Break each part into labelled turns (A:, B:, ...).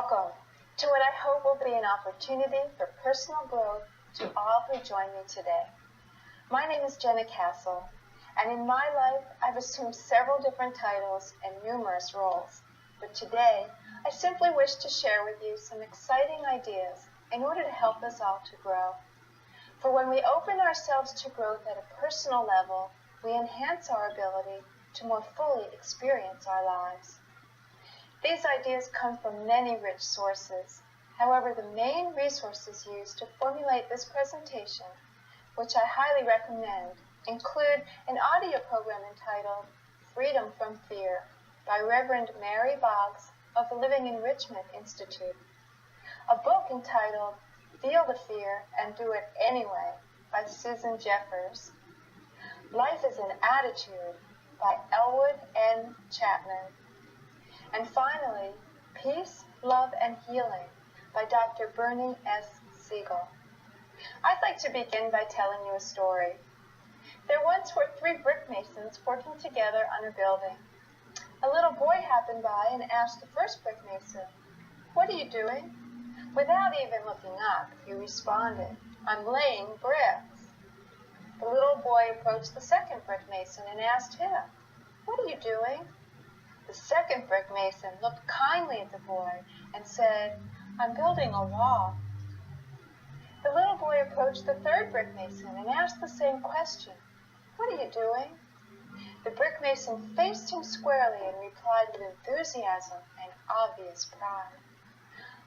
A: Welcome to what I hope will be an opportunity for personal growth to all who join me today. My name is Jenna Castle, and in my life I've assumed several different titles and numerous roles. But today, I simply wish to share with you some exciting ideas in order to help us all to grow. For when we open ourselves to growth at a personal level, we enhance our ability to more fully experience our lives. These ideas come from many rich sources. However, the main resources used to formulate this presentation, which I highly recommend, include an audio program entitled Freedom from Fear by Reverend Mary Boggs of the Living Enrichment Institute, a book entitled Feel the Fear and Do It Anyway by Susan Jeffers, Life is an Attitude by Elwood N. Chapman, and finally, Peace, Love, and Healing by Dr. Bernie S. Siegel. I'd like to begin by telling you a story. There once were 3 brick masons working together on a building. A little boy happened by and asked the first brick mason, "What are you doing?" Without even looking up, he responded, "I'm laying bricks." The little boy approached the second brick mason and asked him, "What are you doing?" The second brick mason looked kindly at the boy and said, "I'm building a wall." The little boy approached the third brick mason and asked the same question, "What are you doing?" The brick mason faced him squarely and replied with enthusiasm and obvious pride,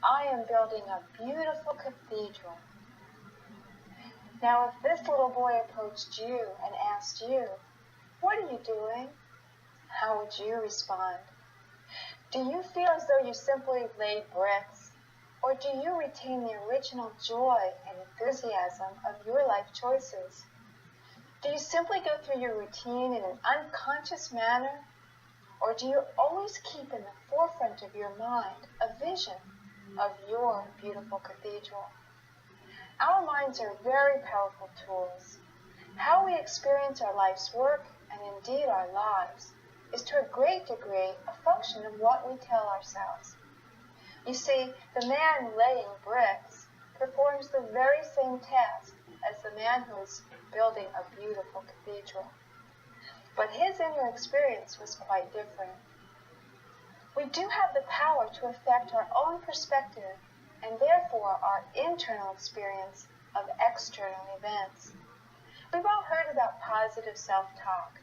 A: "I am building a beautiful cathedral." Now, if this little boy approached you and asked you, "What are you doing?" how would you respond? Do you feel as though you simply laid bricks, or do you retain the original joy and enthusiasm of your life choices? Do you simply go through your routine in an unconscious manner, or do you always keep in the forefront of your mind a vision of your beautiful cathedral? Our minds are very powerful tools. How we experience our life's work, and indeed our lives, is to a great degree a function of what we tell ourselves. You see, the man laying bricks performs the very same task as the man who is building a beautiful cathedral. But his inner experience was quite different. We do have the power to affect our own perspective and therefore our internal experience of external events. We've all heard about positive self-talk,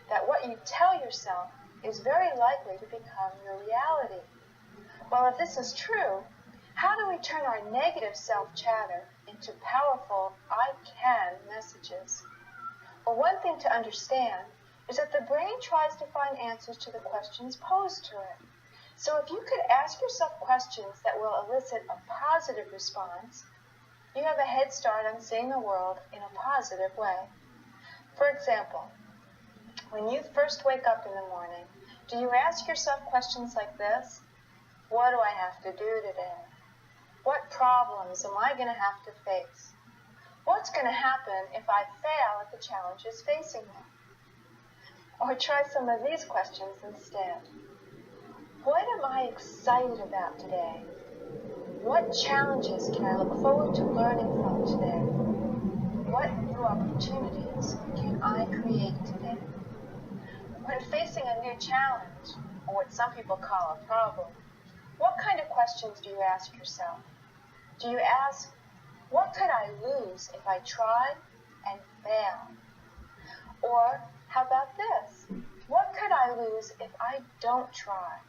A: that what you tell yourself is very likely to become your reality. Well, if this is true, how do we turn our negative self-chatter into powerful I can messages? Well, one thing to understand is that the brain tries to find answers to the questions posed to it. So if you could ask yourself questions that will elicit a positive response, you have a head start on seeing the world in a positive way. For example, when you first wake up in the morning, do you ask yourself questions like this? What do I have to do today? What problems am I going to have to face? What's going to happen if I fail at the challenges facing me? Or try some of these questions instead. What am I excited about today? What challenges can I look forward to learning from today? What new opportunities can I create today? When facing a new challenge, or what some people call a problem, what kind of questions do you ask yourself? Do you ask, what could I lose if I try and fail? Or how about this? What could I lose if I don't try?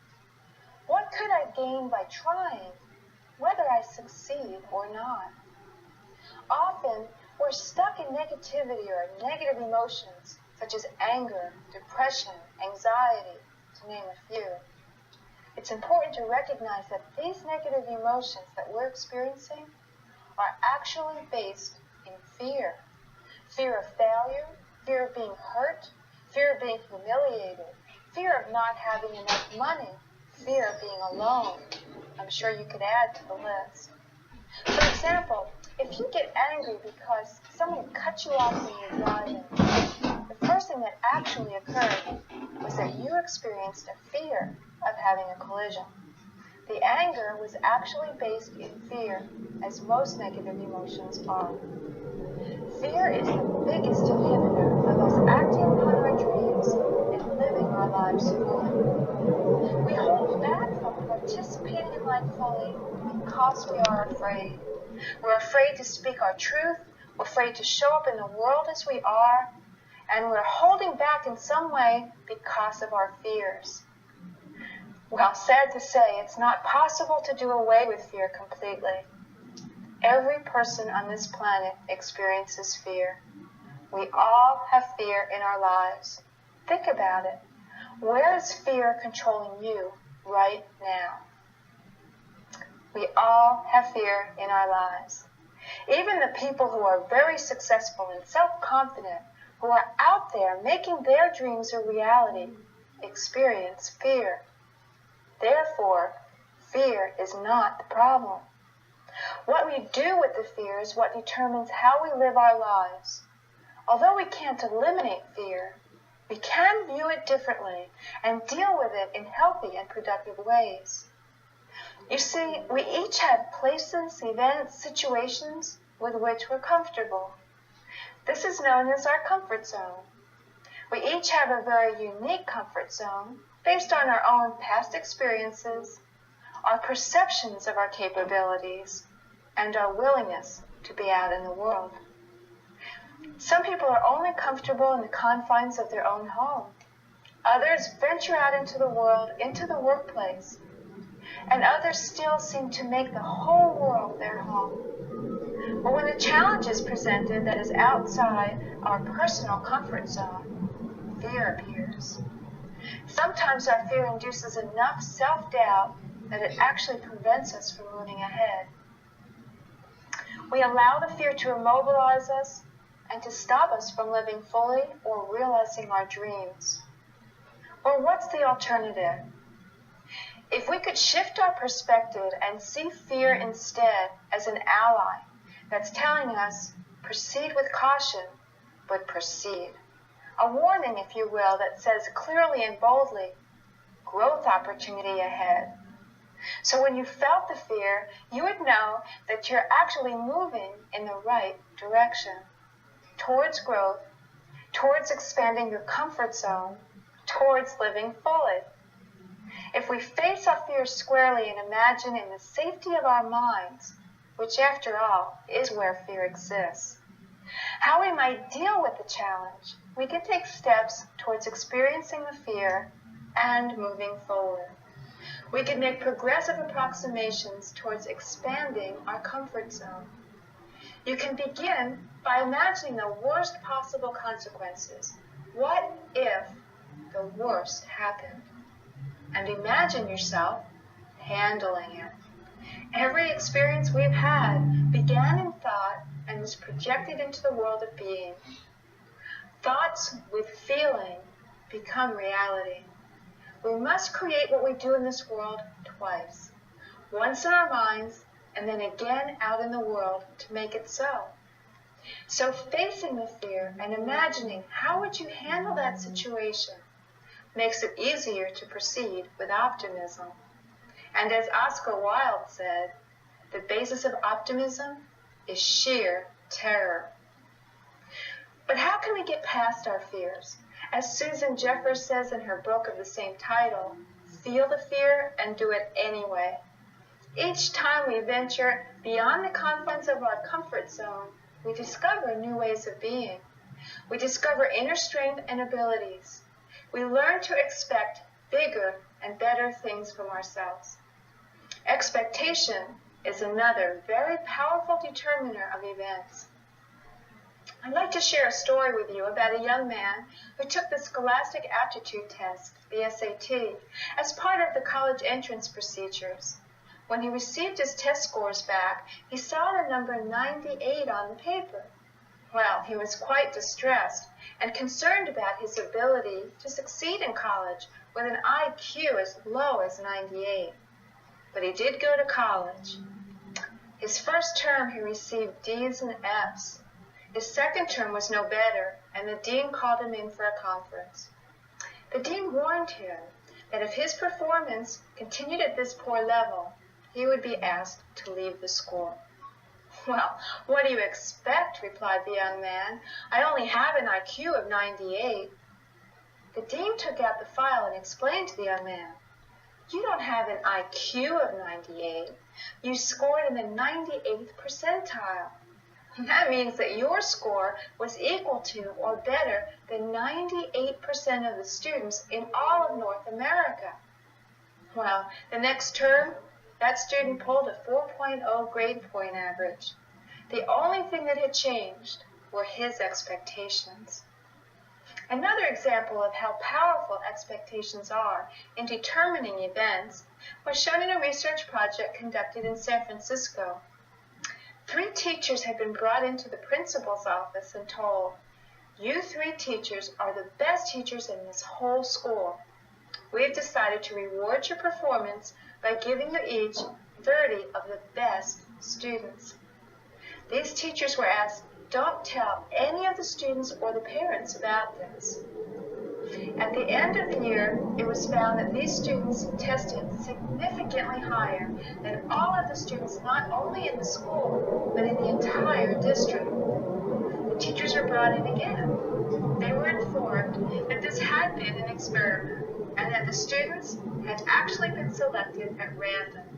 A: What could I gain by trying, whether I succeed or not? Often, we're stuck in negativity or negative emotions, such as anger, depression, anxiety, to name a few. It's important to recognize that these negative emotions that we're experiencing are actually based in fear. Fear of failure, fear of being hurt, fear of being humiliated, fear of not having enough money, fear of being alone. I'm sure you could add to the list. For example, if you get angry because someone cut you off when you were driving, the first thing that actually occurred was that you experienced a fear of having a collision. The anger was actually based in fear, as most negative emotions are. Fear is the biggest inhibitor of us acting upon our dreams and living our lives fully. We hold back from participating in life fully because we are afraid. We're afraid to speak our truth, we're afraid to show up in the world as we are, and we're holding back in some way because of our fears. Well, sad to say, it's not possible to do away with fear completely. Every person on this planet experiences fear. We all have fear in our lives. Think about it. Where is fear controlling you right now? We all have fear in our lives. Even the people who are very successful and self-confident, who are out there making their dreams a reality, experience fear. Therefore, fear is not the problem. What we do with the fear is what determines how we live our lives. Although we can't eliminate fear, we can view it differently and deal with it in healthy and productive ways. You see, we each have places, events, situations with which we're comfortable. This is known as our comfort zone. We each have a very unique comfort zone based on our own past experiences, our perceptions of our capabilities, and our willingness to be out in the world. Some people are only comfortable in the confines of their own home. Others venture out into the world, into the workplace, and others still seem to make the whole world their home. But when a challenge is presented that is outside our personal comfort zone, fear appears. Sometimes our fear induces enough self-doubt that it actually prevents us from moving ahead. We allow the fear to immobilize us and to stop us from living fully or realizing our dreams. Or what's the alternative? If we could shift our perspective and see fear instead as an ally that's telling us, proceed with caution, but proceed. A warning, if you will, that says clearly and boldly, growth opportunity ahead. So when you felt the fear, you would know that you're actually moving in the right direction, towards growth, towards expanding your comfort zone, towards living fully. If we face our fears squarely and imagine in the safety of our minds, which after all is where fear exists, how we might deal with the challenge, we can take steps towards experiencing the fear and moving forward. We can make progressive approximations towards expanding our comfort zone. You can begin by imagining the worst possible consequences. What if the worst happened? And imagine yourself handling it. Every experience we've had began in thought and was projected into the world of being. Thoughts with feeling become reality. We must create what we do in this world twice. Once in our minds, and then again out in the world to make it so. So facing the fear and imagining how would you handle that situation makes it easier to proceed with optimism. And as Oscar Wilde said, the basis of optimism is sheer terror. But how can we get past our fears? As Susan Jeffers says in her book of the same title, feel the fear and do it anyway. Each time we venture beyond the confines of our comfort zone, we discover new ways of being. We discover inner strength and abilities. We learn to expect bigger and better things from ourselves. Expectation is another very powerful determiner of events. I'd like to share a story with you about a young man who took the Scholastic Aptitude Test, the SAT, as part of the college entrance procedures. When he received his test scores back, he saw the number 98 on the paper. Well, he was quite distressed and concerned about his ability to succeed in college with an IQ as low as 98. But he did go to college. His first term he received D's and F's. His second term was no better, and the dean called him in for a conference. The dean warned him that if his performance continued at this poor level, he would be asked to leave the school. "Well, what do you expect?" replied the young man. "I only have an IQ of 98. The dean took out the file and explained to the young man, "You don't have an IQ of 98. You scored in the 98th percentile. That means that your score was equal to or better than 98% of the students in all of North America." Well, the next term, that student pulled a 4.0 grade point average. The only thing that had changed were his expectations. Another example of how powerful expectations are in determining events was shown in a research project conducted in San Francisco. 3 teachers had been brought into the principal's office and told, "You 3 teachers are the best teachers in this whole school. We've decided to reward your performance by giving you each 30 of the best students." These teachers were asked, "Don't tell any of the students or the parents about this." At the end of the year, it was found that these students tested significantly higher than all of the students not only in the school, but in the entire district. The teachers were brought in again. They were informed that this had been an experiment and that the students had actually been selected at random.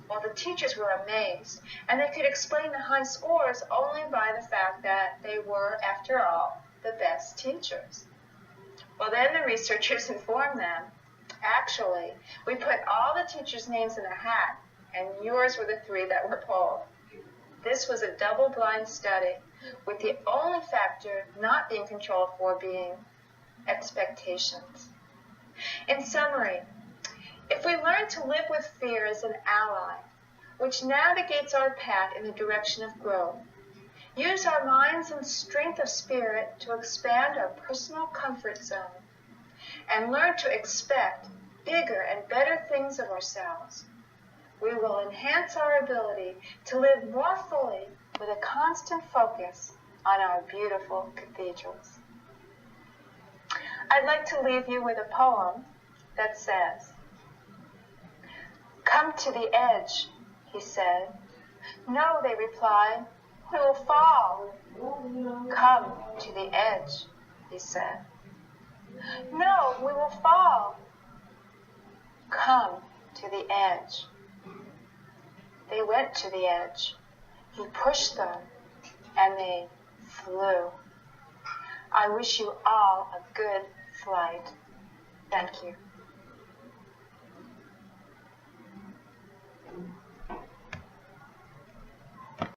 A: Well, the teachers were amazed, and they could explain the high scores only by the fact that they were, after all, the best teachers. Well, then the researchers informed them, "Actually, we put all the teachers' names in a hat, and yours were the 3 that were pulled." This was a double-blind study, with the only factor not being controlled for being expectations. In summary, if we learn to live with fear as an ally, which navigates our path in the direction of growth, use our minds and strength of spirit to expand our personal comfort zone, and learn to expect bigger and better things of ourselves, we will enhance our ability to live more fully with a constant focus on our beautiful cathedrals. I'd like to leave you with a poem that says, "Come to the edge," he said. "No," they replied, "we will fall." "Come to the edge," he said. "No, we will fall." "Come to the edge." They went to the edge. He pushed them, and they flew. I wish you all a good flight. Thank you.